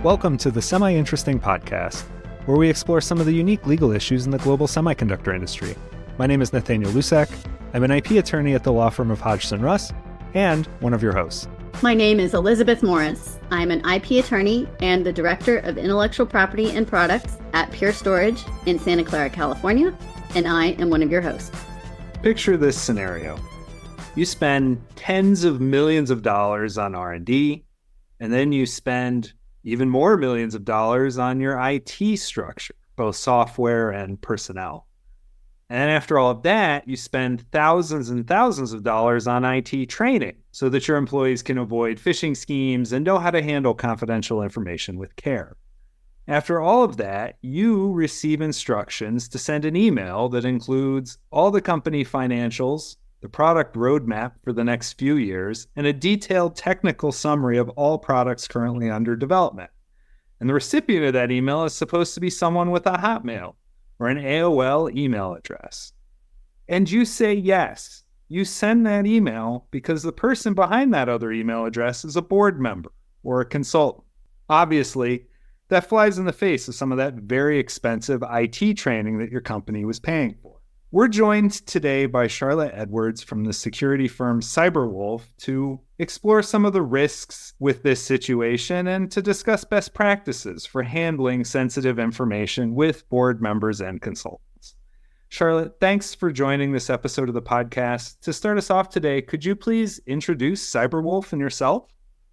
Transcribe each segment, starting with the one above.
Welcome to the Semi-Interesting Podcast, where we explore some of the unique legal issues in the global semiconductor industry. My name is Nathaniel Lusak. I'm an IP attorney at the law firm of Hodgson Russ, and one of your hosts. My name is Elizabeth Morris. I'm an IP attorney and the Director of Intellectual Property and Products at Pure Storage in Santa Clara, California, and I am one of your hosts. Picture this scenario. You spend tens of millions of dollars on R&D, and then you spend even more millions of dollars on your IT structure, both software and personnel. And after all of that, you spend thousands and thousands of dollars on IT training so that your employees can avoid phishing schemes and know how to handle confidential information with care. After all of that, you receive instructions to send an email that includes all the company financials, the product roadmap for the next few years, and a detailed technical summary of all products currently under development. And the recipient of that email is supposed to be someone with a Hotmail or an AOL email address. And you say yes. You send that email because the person behind that other email address is a board member or a consultant. Obviously, that flies in the face of some of that very expensive IT training that your company was paying for. We're joined today by Charlotte Edwards from the security firm CyberWolf to explore some of the risks with this situation and to discuss best practices for handling sensitive information with board members and consultants. Charlotte, thanks for joining this episode of the podcast. To start us off today, could you please introduce CyberWolf and yourself?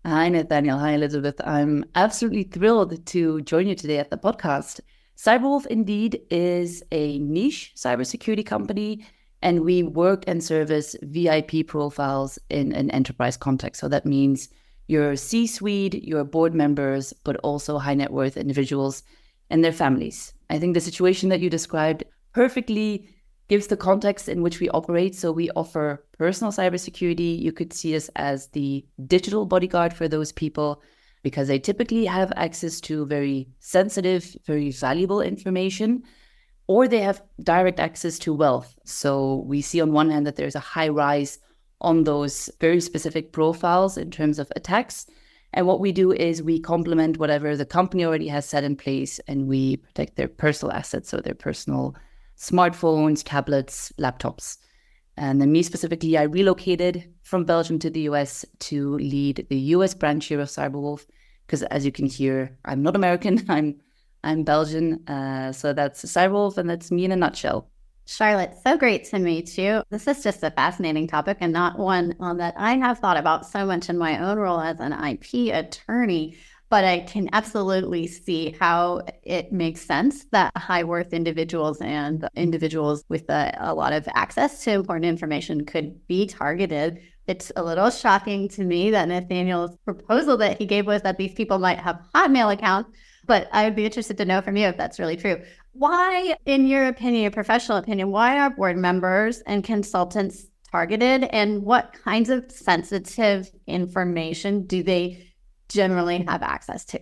Hi, Nathaniel. Hi, Elizabeth. I'm absolutely thrilled to join you today at the podcast. CyberWolf indeed is a niche cybersecurity company, and we work and service VIP profiles in an enterprise context. So that means your C-suite, your board members, but also high net worth individuals and their families. I think the situation that you described perfectly gives the context in which we operate. So we offer personal cybersecurity. You could see us as the digital bodyguard for those people, because they typically have access to very sensitive, very valuable information, or they have direct access to wealth. So we see on one hand that there's a high rise on those very specific profiles in terms of attacks. And what we do is we complement whatever the company already has set in place, and we protect their personal assets, so their personal smartphones, tablets, laptops. And then me specifically, I relocated from Belgium to the US to lead the US branch here of CyberWolf, because as you can hear, I'm not American, I'm Belgian. So that's CyberWolf, and that's me in a nutshell. Charlotte, so great to meet you. This is just a fascinating topic and not one that I have thought about so much in my own role as an IP attorney. But I can absolutely see how it makes sense that high worth individuals and individuals with a lot of access to important information could be targeted. It's a little shocking to me that Nathaniel's proposal that he gave was that these people might have Hotmail accounts, but I would be interested to know from you if that's really true. Why, in your opinion, your professional opinion, why are board members and consultants targeted, and what kinds of sensitive information do they generally have access to?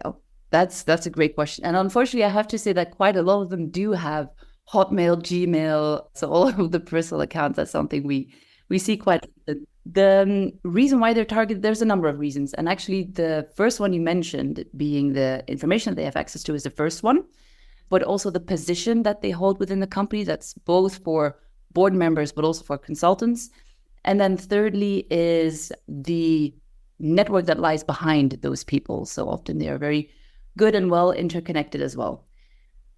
That's a great question. And unfortunately, I have to say that quite a lot of them do have Hotmail, Gmail, so all of the personal accounts. That's something we see quite often. The reason why they're targeted, there's a number of reasons. And actually, the first one you mentioned, being the information that they have access to, is the first one, but also the position that they hold within the company. That's both for board members, but also for consultants. And then thirdly is the network that lies behind those people. So often they are very good and well interconnected as well.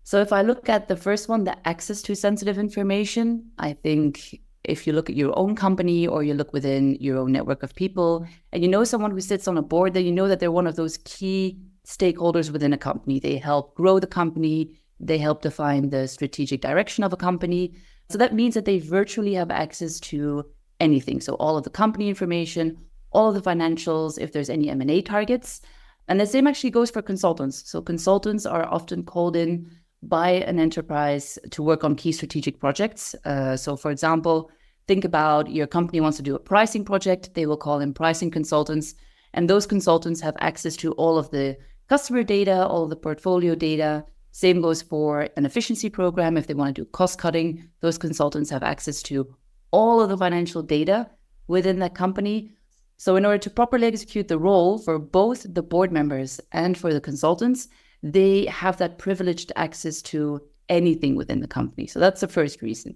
So if I look at the first one, the access to sensitive information, I think if you look at your own company or you look within your own network of people and you know someone who sits on a board, then you know that they're one of those key stakeholders within a company. They help grow the company. They help define the strategic direction of a company. So that means that they virtually have access to anything. So all of the company information, all of the financials, if there's any M&A targets. And the same actually goes for consultants. So consultants are often called in by an enterprise to work on key strategic projects. So for example, think about your company wants to do a pricing project. They will call in pricing consultants. And those consultants have access to all of the customer data, all of the portfolio data. Same goes for an efficiency program. If they want to do cost cutting, those consultants have access to all of the financial data within that company. So in order to properly execute the role for both the board members and for the consultants, they have that privileged access to anything within the company. So that's the first reason.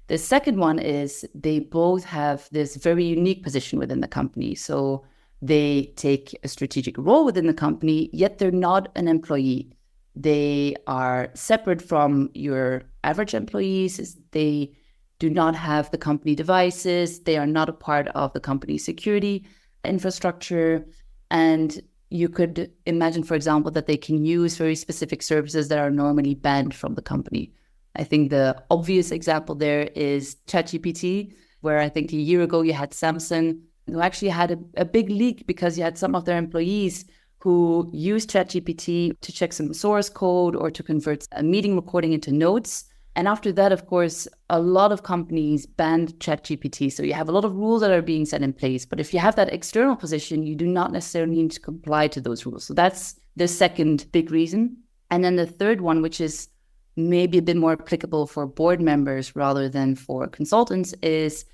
The second one is they both have this very unique position within the company. So they take a strategic role within the company, yet they're not an employee. They are separate from your average employees. They do not have the company devices. They are not a part of the company's security infrastructure. And you could imagine, for example, that they can use very specific services that are normally banned from the company. I think the obvious example there is ChatGPT, where I think a year ago you had Samsung, who actually had a big leak because you had some of their employees who used ChatGPT to check some source code or to convert a meeting recording into notes. And after that, of course, a lot of companies banned ChatGPT. So you have a lot of rules that are being set in place. But if you have that external position, you do not necessarily need to comply to those rules. So that's the second big reason. And then the third one, which is maybe a bit more applicable for board members rather than for consultants, is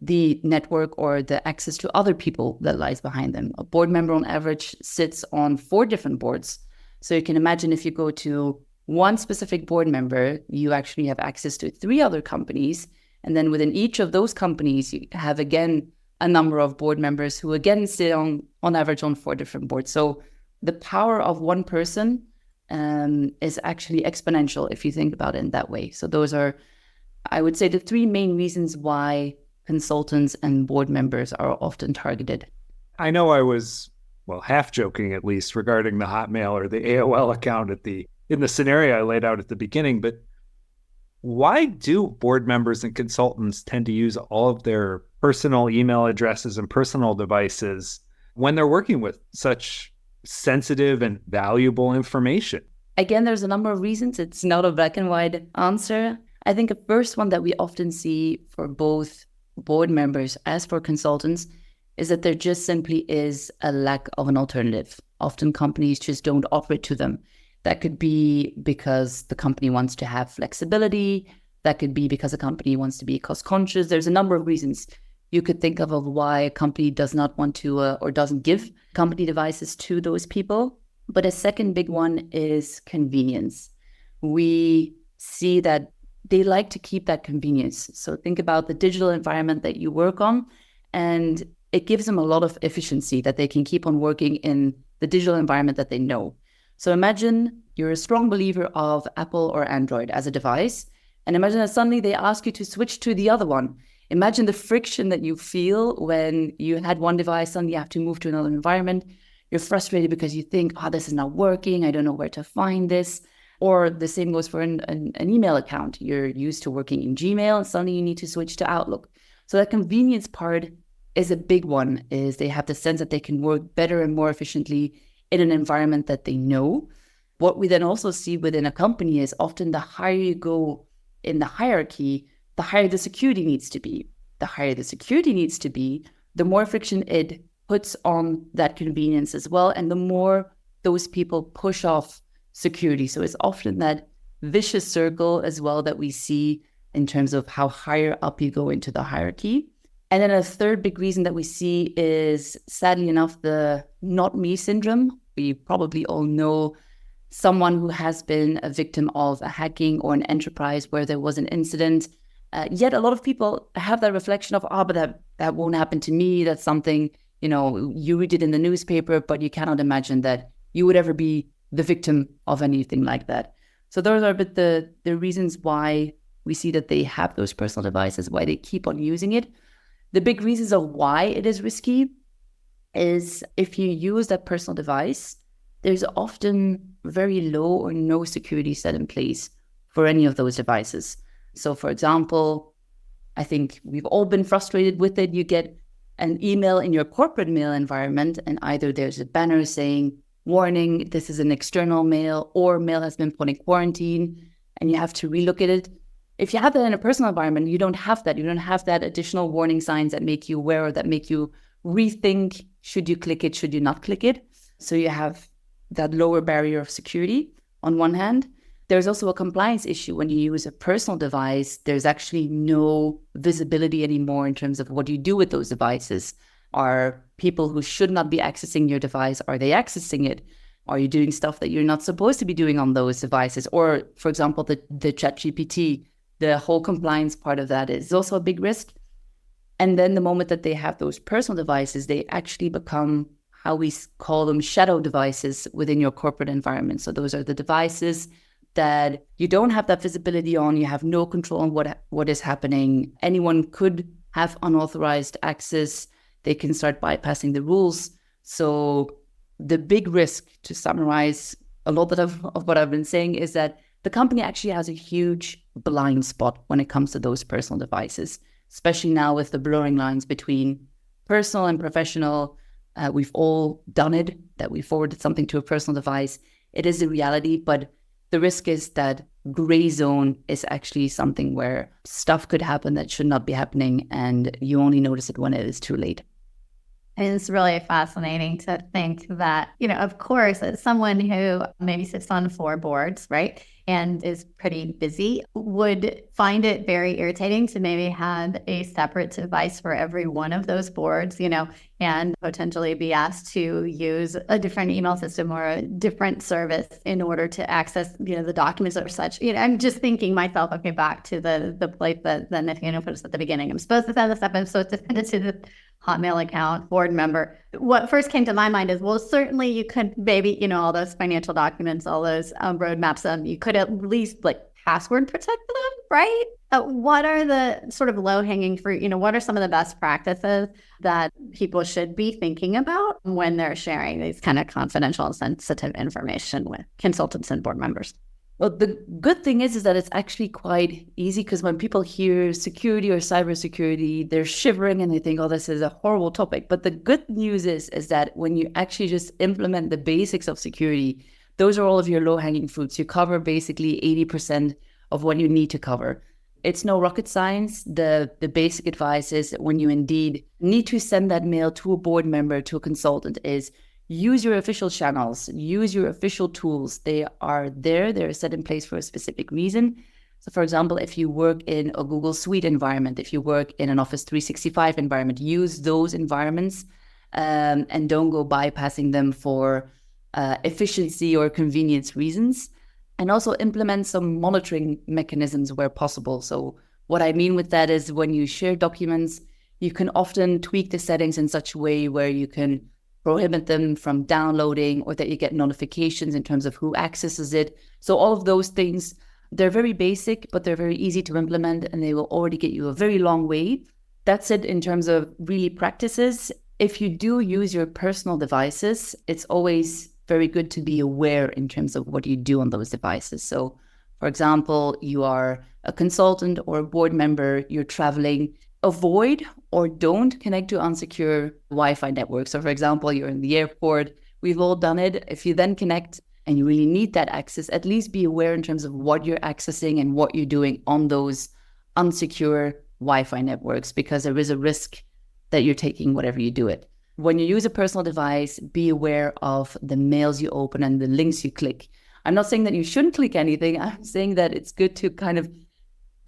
the network or the access to other people that lies behind them. A board member on average sits on 4 different boards. So you can imagine if you go to one specific board member, you actually have access to 3 other companies. And then within each of those companies, you have, again, a number of board members who, again, sit on average on 4 different boards. So the power of one person is actually exponential if you think about it in that way. So those are, I would say, the 3 main reasons why consultants and board members are often targeted. I know I was, well, half joking at least regarding the Hotmail or the AOL account in the scenario I laid out at the beginning, but why do board members and consultants tend to use all of their personal email addresses and personal devices when they're working with such sensitive and valuable information? Again, there's a number of reasons. It's not a black and white answer. I think the first one that we often see for both board members as for consultants is that there just simply is a lack of an alternative. Often companies just don't offer it to them. That could be because the company wants to have flexibility. That could be because a company wants to be cost conscious. There's a number of reasons you could think of why a company does not want to or doesn't give company devices to those people. But a second big one is convenience. We see that they like to keep that convenience. So think about the digital environment that you work on, and it gives them a lot of efficiency that they can keep on working in the digital environment that they know. So imagine you're a strong believer of Apple or Android as a device, and imagine that suddenly they ask you to switch to the other one. Imagine the friction that you feel when you had one device, suddenly you have to move to another environment. You're frustrated because you think, this is not working. I don't know where to find this. Or the same goes for an email account. You're used to working in Gmail, and suddenly you need to switch to Outlook. So that convenience part is a big one, is they have the sense that they can work better and more efficiently in an environment that they know. What we then also see within a company is often the higher you go in the hierarchy, the higher the security needs to be. The higher the security needs to be, the more friction it puts on that convenience as well, and the more those people push off security. So it's often that vicious circle as well that we see in terms of how higher up you go into the hierarchy. And then a third big reason that we see is, sadly enough, the not me syndrome. We probably all know someone who has been a victim of a hacking or an enterprise where there was an incident. Yet a lot of people have that reflection of, but that won't happen to me. That's something, you read it in the newspaper, but you cannot imagine that you would ever be the victim of anything like that. So those are a bit the reasons why we see that they have those personal devices, why they keep on using it. The big reasons of why it is risky is if you use that personal device, there's often very low or no security set in place for any of those devices. So for example, I think we've all been frustrated with it. You get an email in your corporate mail environment, and either there's a banner saying, warning, this is an external mail, or mail has been put in quarantine, and you have to relook at it. If you have that in a personal environment, you don't have that. You don't have that additional warning signs that make you aware or that make you rethink, should you click it, should you not click it? So you have that lower barrier of security on one hand. There's also a compliance issue. When you use a personal device, there's actually no visibility anymore in terms of what you do with those devices. Are people who should not be accessing your device, are they accessing it? Are you doing stuff that you're not supposed to be doing on those devices? Or, for example, the ChatGPT, the whole compliance part of that is also a big risk. And then the moment that they have those personal devices, they actually become how we call them shadow devices within your corporate environment. So those are the devices that you don't have that visibility on. You have no control on what is happening. Anyone could have unauthorized access. They can start bypassing the rules. So the big risk, to summarize a lot of what I've been saying, is that the company actually has a huge blind spot when it comes to those personal devices, especially now with the blurring lines between personal and professional. We've all done it, that we forwarded something to a personal device. It is a reality, but the risk is that gray zone is actually something where stuff could happen that should not be happening, and you only notice it when it is too late. It's really fascinating to think that, of course, as someone who maybe sits on 4 boards, right, and is pretty busy, would find it very irritating to maybe have a separate device for every one of those boards, and potentially be asked to use a different email system or a different service in order to access, the documents or such. I'm just thinking myself, okay, back to the place that Nathaniel put us at the beginning. I'm supposed to send this up. I'm supposed to send it to the Hotmail account, board member. What first came to my mind is, well, certainly you could maybe, all those financial documents, all those roadmaps, you could at least password protect them, right? What are the sort of low-hanging fruit? What are some of the best practices that people should be thinking about when they're sharing these kind of confidential and sensitive information with consultants and board members? Well, the good thing is that it's actually quite easy, because when people hear security or cybersecurity, they're shivering and they think, oh, this is a horrible topic. But the good news is that when you actually just implement the basics of security, those are all of your low-hanging fruits. You cover basically 80% of what you need to cover. It's no rocket science. The basic advice is that when you indeed need to send that mail to a board member, to a consultant, is use your official channels, use your official tools. They are there. They're set in place for a specific reason. So for example, if you work in a Google Suite environment, if you work in an Office 365 environment, use those environments and don't go bypassing them for efficiency or convenience reasons. And also implement some monitoring mechanisms where possible. So what I mean with that is, when you share documents, you can often tweak the settings in such a way where you can prohibit them from downloading, or that you get notifications in terms of who accesses it. So all of those things, they're very basic, but they're very easy to implement, and they will already get you a very long way. That's it in terms of really practices. If you do use your personal devices, it's always very good to be aware in terms of what you do on those devices. So for example, you are a consultant or a board member, you're traveling, avoid or don't connect to unsecure Wi-Fi networks. So for example, you're in the airport, we've all done it. If you then connect and you really need that access, at least be aware in terms of what you're accessing and what you're doing on those unsecure Wi-Fi networks, because there is a risk that you're taking whatever you do it. When you use a personal device, be aware of the mails you open and the links you click. I'm not saying that you shouldn't click anything. I'm saying that it's good to kind of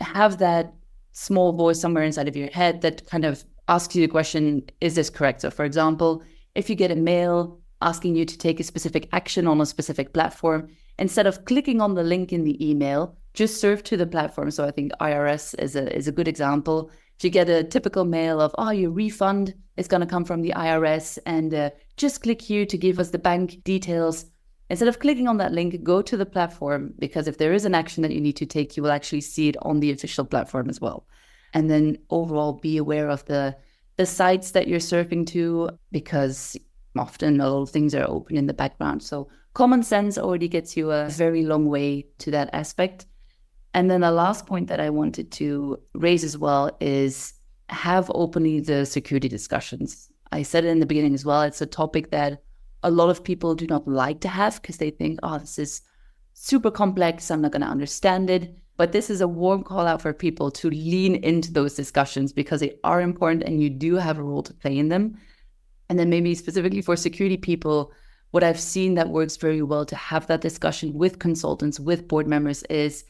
have that small voice somewhere inside of your head that kind of asks you the question, is this correct? So for example, if you get a mail asking you to take a specific action on a specific platform, instead of clicking on the link in the email, just surf to the platform. So I think IRS is a good example. If you get a typical mail of, oh, your refund is going to come from the IRS, and just click here to give us the bank details. Instead of clicking on that link, go to the platform, because if there is an action that you need to take, you will actually see it on the official platform as well. And then overall, be aware of the sites that you're surfing to, because often a lot of things are open in the background. So common sense already gets you a very long way to that aspect. And then the last point that I wanted to raise as well is have openly the security discussions. I said it in the beginning as well. It's a topic that a lot of people do not like to have, because they think, oh, this is super complex, I'm not going to understand it. But this is a warm call out for people to lean into those discussions, because they are important and you do have a role to play in them. And then maybe specifically for security people, what I've seen that works very well to have that discussion with consultants, with board members, is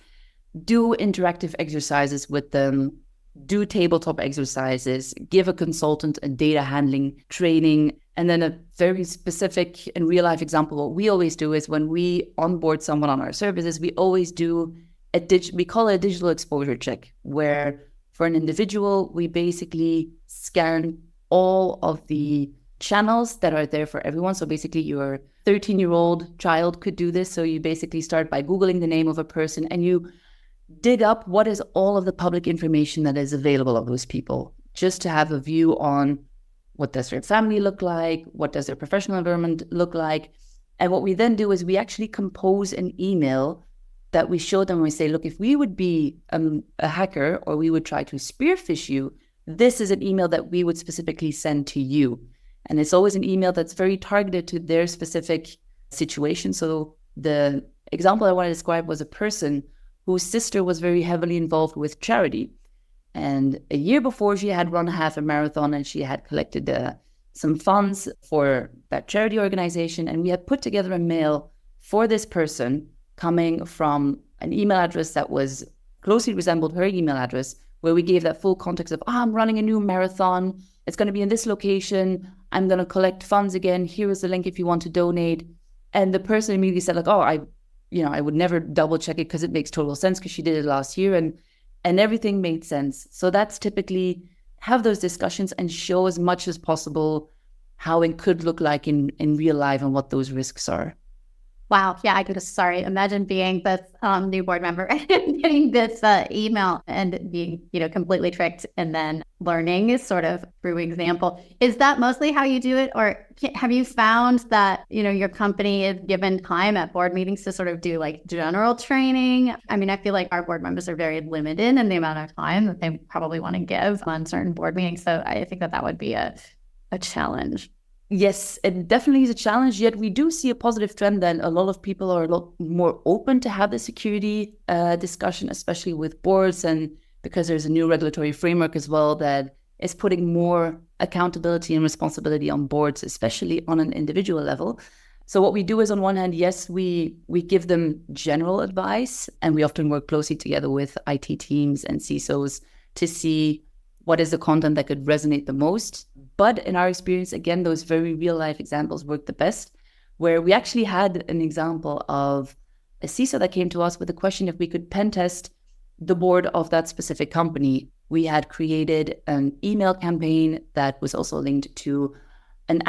do interactive exercises with them do tabletop exercises, give a consultant a data handling training, and then a very specific and real life example. What we always do is when we onboard someone on our services, we always do we call it a digital exposure check, where for an individual, we basically scan all of the channels that are there for everyone. So basically your 13-year-old child could do this. So you basically start by Googling the name of a person and you dig up what is all of the public information that is available of those people, just to have a view on what does their family look like, what does their professional environment look like. And what we then do is we actually compose an email that we show them. We say, look, if we would be a hacker or we would try to spearfish you, this is an email that we would specifically send to you. And it's always an email that's very targeted to their specific situation. So the example I want to describe was a person whose sister was very heavily involved with charity. And a year before, she had run half a marathon and she had collected some funds for that charity organization. And we had put together a mail for this person coming from an email address that was closely resembled her email address, where we gave that full context of, I'm running a new marathon. It's going to be in this location. I'm going to collect funds again. Here is the link if you want to donate. And the person immediately said, like, oh, I would never double check it because it makes total sense because she did it last year and everything made sense. So that's typically have those discussions and show as much as possible how it could look like in real life and what those risks are. Wow. Yeah, I could imagine being this new board member and getting this email and being, completely tricked and then learning is sort of through example. Is that mostly how you do it? Or have you found that, your company is given time at board meetings to sort of do like general training? I mean, I feel like our board members are very limited in the amount of time that they probably want to give on certain board meetings. So I think that would be a challenge. Yes, it definitely is a challenge, yet we do see a positive trend that a lot of people are a lot more open to have the security discussion, especially with boards, and because there's a new regulatory framework as well that is putting more accountability and responsibility on boards, especially on an individual level. So what we do is, on one hand, yes, we give them general advice, and we often work closely together with IT teams and CISOs to see what is the content that could resonate the most. But in our experience, again, those very real life examples work the best, where we actually had an example of a CISO that came to us with a question if we could pen test the board of that specific company. We had created an email campaign that was also linked to an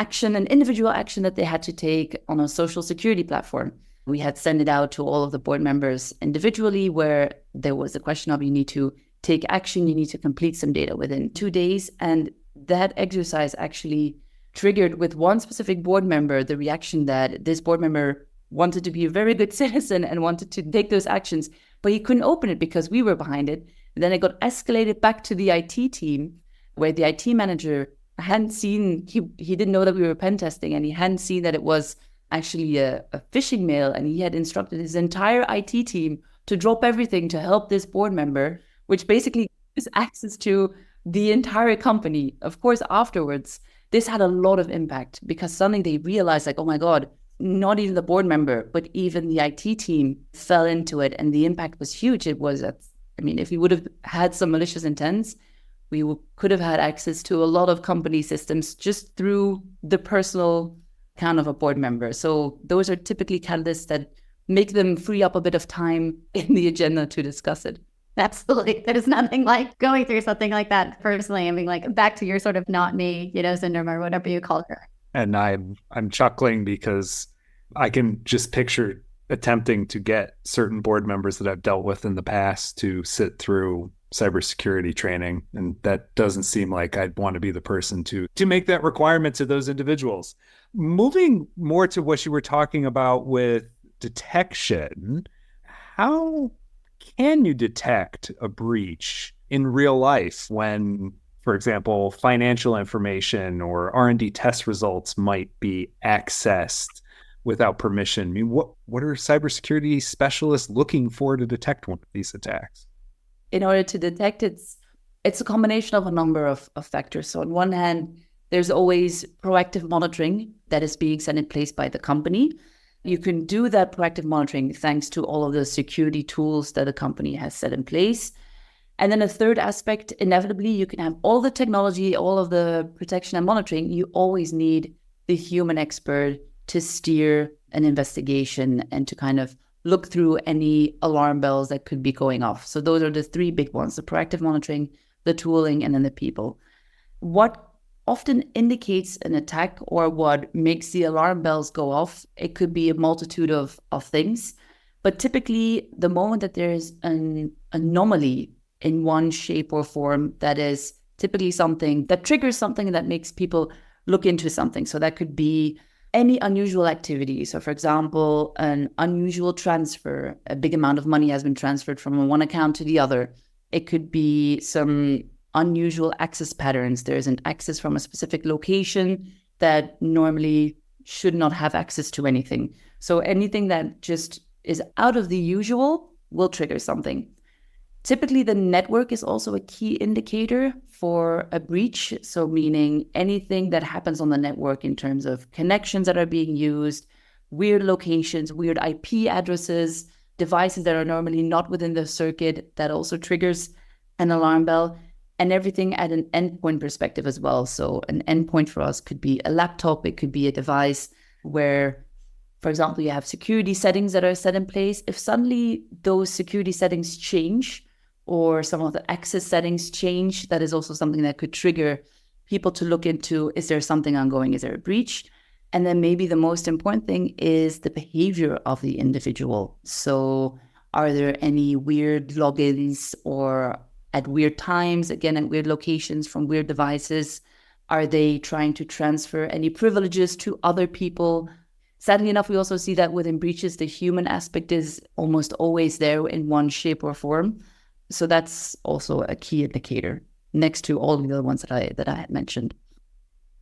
individual action that they had to take on a social security platform. We had sent it out to all of the board members individually, where there was a question of you need to take action, you need to complete some data within 2 days. And that exercise actually triggered with one specific board member the reaction that this board member wanted to be a very good citizen and wanted to take those actions, but he couldn't open it because we were behind it. And then it got escalated back to the IT team, where the IT manager hadn't seen, he didn't know that we were pen testing, and he hadn't seen that it was actually a phishing mail, and he had instructed his entire IT team to drop everything to help this board member, which basically gives access to the entire company. Of course, afterwards, this had a lot of impact because suddenly they realized, like, oh my God, not even the board member, but even the IT team fell into it. And the impact was huge. It was, if we would have had some malicious intents, we could have had access to a lot of company systems just through the personal account of a board member. So those are typically catalysts that make them free up a bit of time in the agenda to discuss it. Absolutely. There's nothing like going through something like that personally. I mean, like back to your sort of not me, syndrome or whatever you call her. And I'm chuckling because I can just picture attempting to get certain board members that I've dealt with in the past to sit through cybersecurity training. And that doesn't seem like I'd want to be the person to make that requirement to those individuals. Moving more to what you were talking about with detection, how can you detect a breach in real life when, for example, financial information or R&D test results might be accessed without permission? I mean, what are cybersecurity specialists looking for to detect one of these attacks? In order to detect, it's a combination of a number of factors. So on one hand, there's always proactive monitoring that is being set in place by the company. You can do that proactive monitoring thanks to all of the security tools that a company has set in place. And then a third aspect, inevitably, you can have all the technology, all of the protection and monitoring. You always need the human expert to steer an investigation and to kind of look through any alarm bells that could be going off. So those are the three big ones: the proactive monitoring, the tooling, and then the people. What often indicates an attack or what makes the alarm bells go off, it could be a multitude of things. But typically, the moment that there's an anomaly in one shape or form, that is typically something that triggers something that makes people look into something. So that could be any unusual activity. So for example, an unusual transfer, a big amount of money has been transferred from one account to the other. It could be some unusual access patterns. There's an access from a specific location that normally should not have access to anything. So anything that just is out of the usual will trigger something. Typically, the network is also a key indicator for a breach. So meaning anything that happens on the network in terms of connections that are being used, weird locations, weird IP addresses, devices that are normally not within the circuit, that also triggers an alarm bell, and everything at an endpoint perspective as well. So an endpoint for us could be a laptop, it could be a device where, for example, you have security settings that are set in place. If suddenly those security settings change, or some of the access settings change, that is also something that could trigger people to look into, is there something ongoing? Is there a breach? And then maybe the most important thing is the behavior of the individual. So are there any weird logins or at weird times, again, at weird locations from weird devices? Are they trying to transfer any privileges to other people? Sadly enough, we also see that within breaches, the human aspect is almost always there in one shape or form. So that's also a key indicator next to all the other ones that I had mentioned.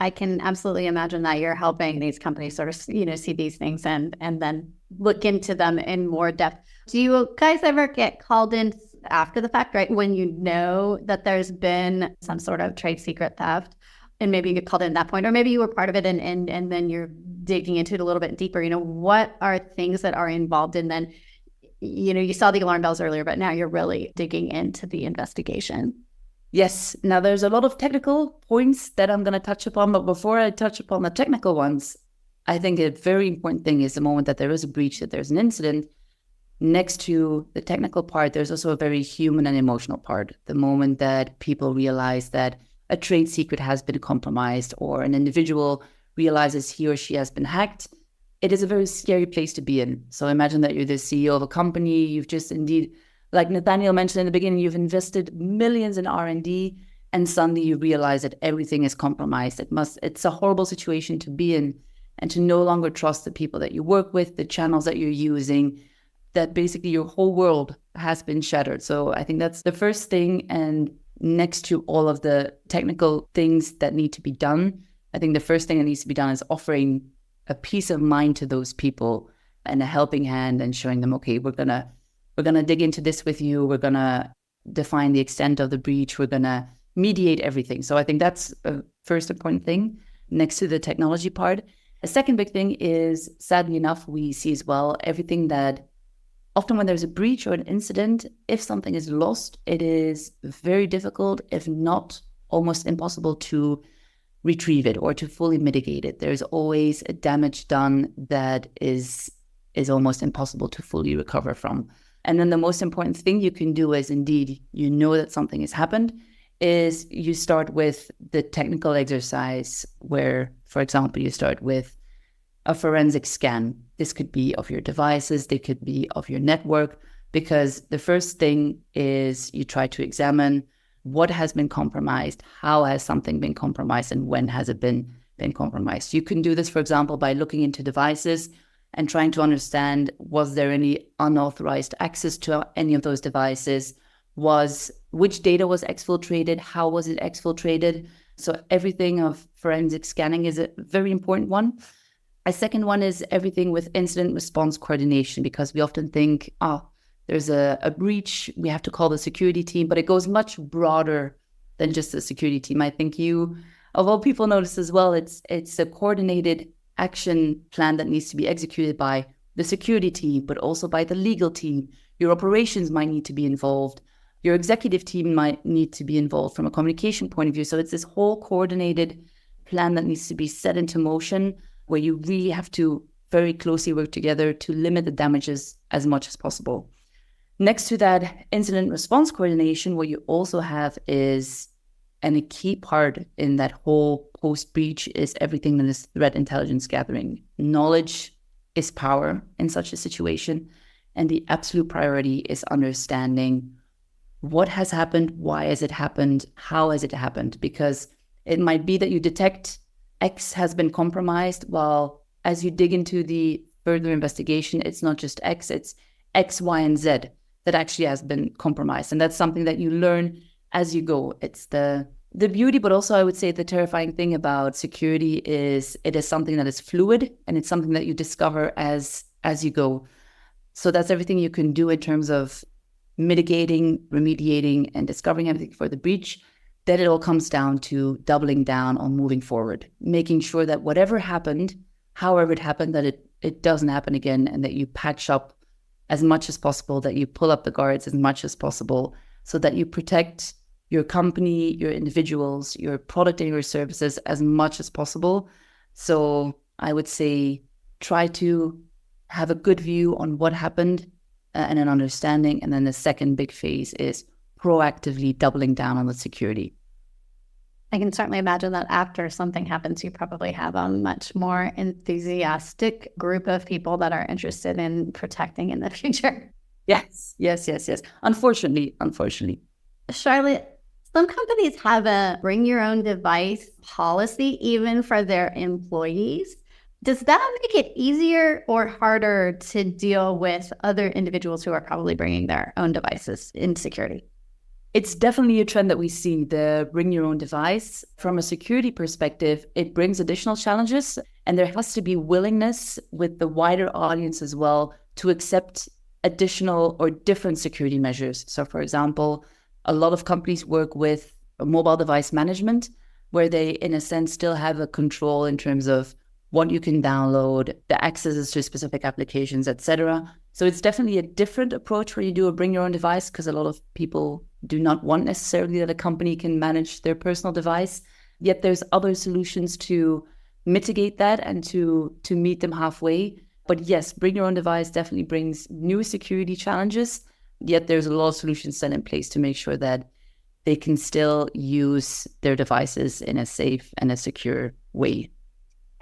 I can absolutely imagine that you're helping these companies sort of, see these things and then look into them in more depth. Do you guys ever get called in after the fact, right? When you know that there's been some sort of trade secret theft, and maybe you get called in at that point, or maybe you were part of it and then you're digging into it a little bit deeper. What are things that are involved in then? You saw the alarm bells earlier, but now you're really digging into the investigation. Yes. Now, there's a lot of technical points that I'm going to touch upon. But before I touch upon the technical ones, I think a very important thing is the moment that there is a breach, that there's an incident, next to the technical part, there's also a very human and emotional part. The moment that people realize that a trade secret has been compromised or an individual realizes he or she has been hacked, it is a very scary place to be in. So imagine that you're the CEO of a company. You've just indeed, like Nathaniel mentioned in the beginning, you've invested millions in R&D, and suddenly you realize that everything is compromised. It's a horrible situation to be in, and to no longer trust the people that you work with, the channels that you're using, that basically your whole world has been shattered. So I think that's the first thing. And next to all of the technical things that need to be done, I think the first thing that needs to be done is offering a peace of mind to those people and a helping hand, and showing them, okay, we're gonna dig into this with you. We're gonna define the extent of the breach. We're gonna mediate everything. So I think that's a first important thing next to the technology part. A second big thing is, sadly enough, we see as well everything that often when there's a breach or an incident, if something is lost, it is very difficult, if not almost impossible, to retrieve it or to fully mitigate it. There's always a damage done that is almost impossible to fully recover from. And then the most important thing you can do is, indeed, that something has happened, is you start with the technical exercise where, for example, you start with a forensic scan. This could be of your devices, they could be of your network, because the first thing is you try to examine what has been compromised, how has something been compromised, and when has it been compromised. You can do this, for example, by looking into devices and trying to understand, was there any unauthorized access to any of those devices? Which data was exfiltrated? How was it exfiltrated? So everything of forensic scanning is a very important one. A second one is everything with incident response coordination, because we often think, there's a breach, we have to call the security team, but it goes much broader than just the security team. I think you, of all people, notice as well, it's a coordinated action plan that needs to be executed by the security team, but also by the legal team. Your operations might need to be involved. Your executive team might need to be involved from a communication point of view. So it's this whole coordinated plan that needs to be set into motion, where you really have to very closely work together to limit the damages as much as possible. Next to that incident response coordination, what you also have is, and a key part in that whole post-breach is everything that is threat intelligence gathering. Knowledge is power in such a situation. And the absolute priority is understanding what has happened, why has it happened, how has it happened? Because it might be that you detect X has been compromised, while as you dig into the further investigation, it's not just X, it's X, Y, and Z that actually has been compromised. And that's something that you learn as you go. It's the beauty, but also I would say the terrifying thing about security is it is something that is fluid, and it's something that you discover as you go. So that's everything you can do in terms of mitigating, remediating, and discovering everything for the breach. Then it all comes down to doubling down on moving forward, making sure that whatever happened, however it happened, that it doesn't happen again, and that you patch up as much as possible, that you pull up the guards as much as possible, so that you protect your company, your individuals, your product and your services as much as possible. So I would say try to have a good view on what happened and an understanding. And then the second big phase is proactively doubling down on the security. I can certainly imagine that after something happens, you probably have a much more enthusiastic group of people that are interested in protecting in the future. Yes. Unfortunately. Charlotte, some companies have a bring your own device policy even for their employees. Does that make it easier or harder to deal with other individuals who are probably bringing their own devices in security? It's definitely a trend that we see, the bring your own device. From a security perspective, it brings additional challenges, and there has to be willingness with the wider audience as well to accept additional or different security measures. So for example, a lot of companies work with mobile device management, where they, in a sense, still have a control in terms of what you can download, the accesses to specific applications, etc. So it's definitely a different approach where you do a bring your own device, because a lot of people do not want necessarily that a company can manage their personal device. Yet there's other solutions to mitigate that and to meet them halfway. But yes, bring your own device definitely brings new security challenges. Yet there's a lot of solutions set in place to make sure that they can still use their devices in a safe and a secure way.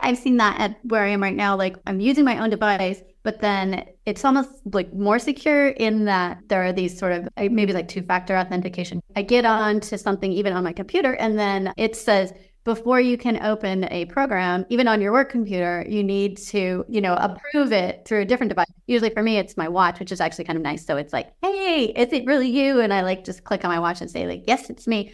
I've seen that at where I am right now. Like, I'm using my own device, but then it's almost like more secure in that there are these sort of maybe like two-factor authentication. I get on to something even on my computer, and then it says, before you can open a program, even on your work computer, you need to, approve it through a different device. Usually for me, it's my watch, which is actually kind of nice. So it's like, hey, is it really you? And I just click on my watch and say yes, it's me.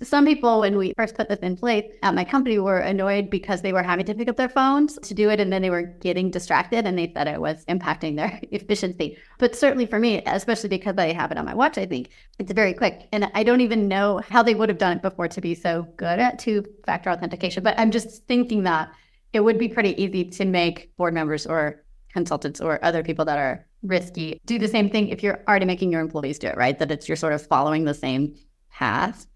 Some people, when we first put this in place at my company, were annoyed because they were having to pick up their phones to do it, and then they were getting distracted, and they said it was impacting their efficiency. But certainly for me, especially because I have it on my watch, I think it's very quick. And I don't even know how they would have done it before to be so good at two-factor authentication. But I'm just thinking that it would be pretty easy to make board members or consultants or other people that are risky do the same thing if you're already making your employees do it, right? That you're sort of following the same path.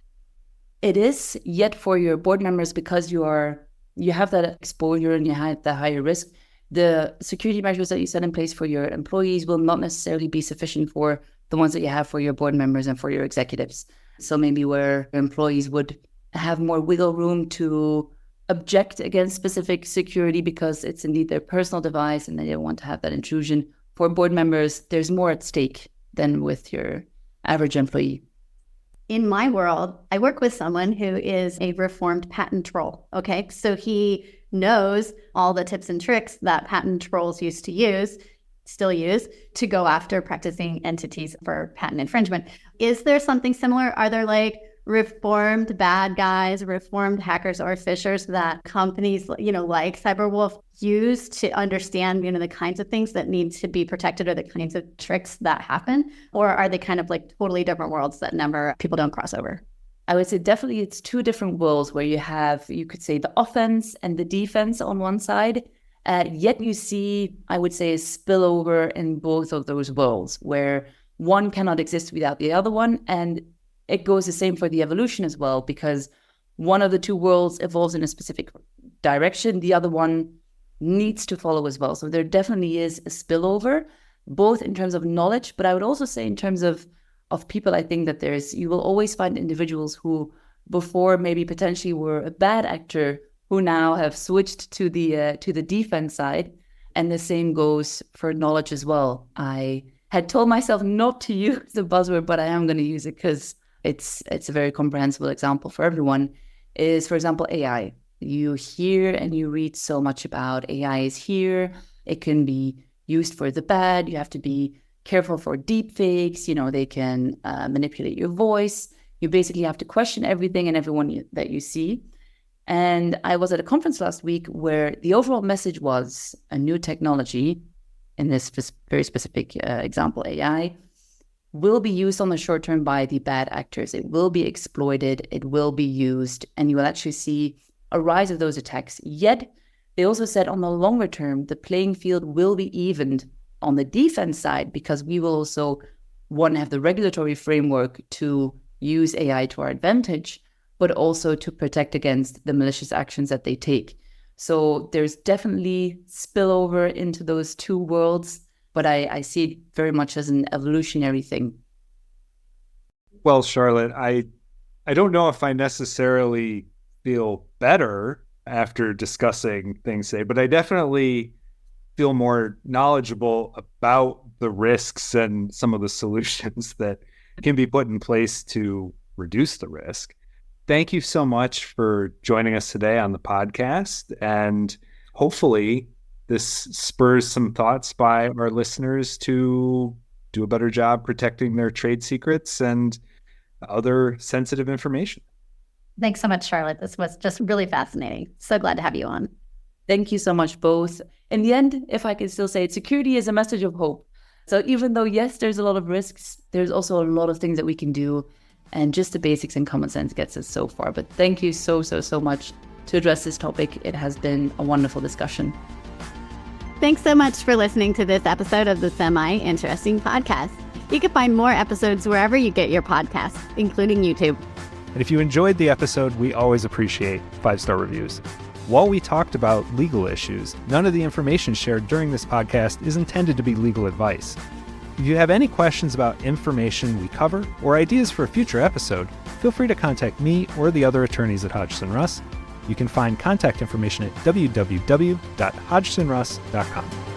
It is, yet for your board members, because you have that exposure and you have the higher risk, the security measures that you set in place for your employees will not necessarily be sufficient for the ones that you have for your board members and for your executives. So maybe where employees would have more wiggle room to object against specific security because it's indeed their personal device and they don't want to have that intrusion. For board members, there's more at stake than with your average employee. In my world, I work with someone who is a reformed patent troll. Okay. So he knows all the tips and tricks that patent trolls used to still use to go after practicing entities for patent infringement. Is there something similar? Are there reformed bad guys, reformed hackers or phishers that companies, like Cyberwolf use to understand, the kinds of things that need to be protected or the kinds of tricks that happen? Or are they kind of totally different worlds that people don't cross over? I would say definitely it's two different worlds where you could say the offense and the defense on one side. Yet you see, I would say, a spillover in both of those worlds where one cannot exist without the other one. And it goes the same for the evolution as well, because one of the two worlds evolves in a specific direction, the other one needs to follow as well. So there definitely is a spillover, both in terms of knowledge, but I would also say in terms of people. I think that you will always find individuals who before maybe potentially were a bad actor who now have switched to the defense side. And the same goes for knowledge as well. I had told myself not to use the buzzword, but I am going to use it because it's a very comprehensible example for everyone, is, for example, AI. You hear and you read so much about AI is here. It can be used for the bad. You have to be careful for deep fakes. They can manipulate your voice. You basically have to question everything and everyone that you see. And I was at a conference last week where the overall message was a new technology, in this very specific example, AI, will be used on the short term by the bad actors. It will be exploited. It will be used. And you will actually see a rise of those attacks. Yet, they also said on the longer term, the playing field will be evened on the defense side, because we will also, one, have the regulatory framework to use AI to our advantage, but also to protect against the malicious actions that they take. So there's definitely spillover into those two worlds, but I see it very much as an evolutionary thing. Well, Charlotte, I don't know if I necessarily feel better after discussing things today, but I definitely feel more knowledgeable about the risks and some of the solutions that can be put in place to reduce the risk. Thank you so much for joining us today on the podcast. And hopefully this spurs some thoughts by our listeners to do a better job protecting their trade secrets and other sensitive information. Thanks so much, Charlotte. This was just really fascinating. So glad to have you on. Thank you so much, both. In the end, if I can still say it, security is a message of hope. So even though, yes, there's a lot of risks, there's also a lot of things that we can do. And just the basics and common sense gets us so far. But thank you so much to address this topic. It has been a wonderful discussion. Thanks so much for listening to this episode of the Semi-Interesting Podcast. You can find more episodes wherever you get your podcasts, including YouTube. And if you enjoyed the episode, we always appreciate 5-star reviews. While we talked about legal issues, none of the information shared during this podcast is intended to be legal advice. If you have any questions about information we cover or ideas for a future episode, feel free to contact me or the other attorneys at Hodgson Russ. You can find contact information at www.hodgsonruss.com.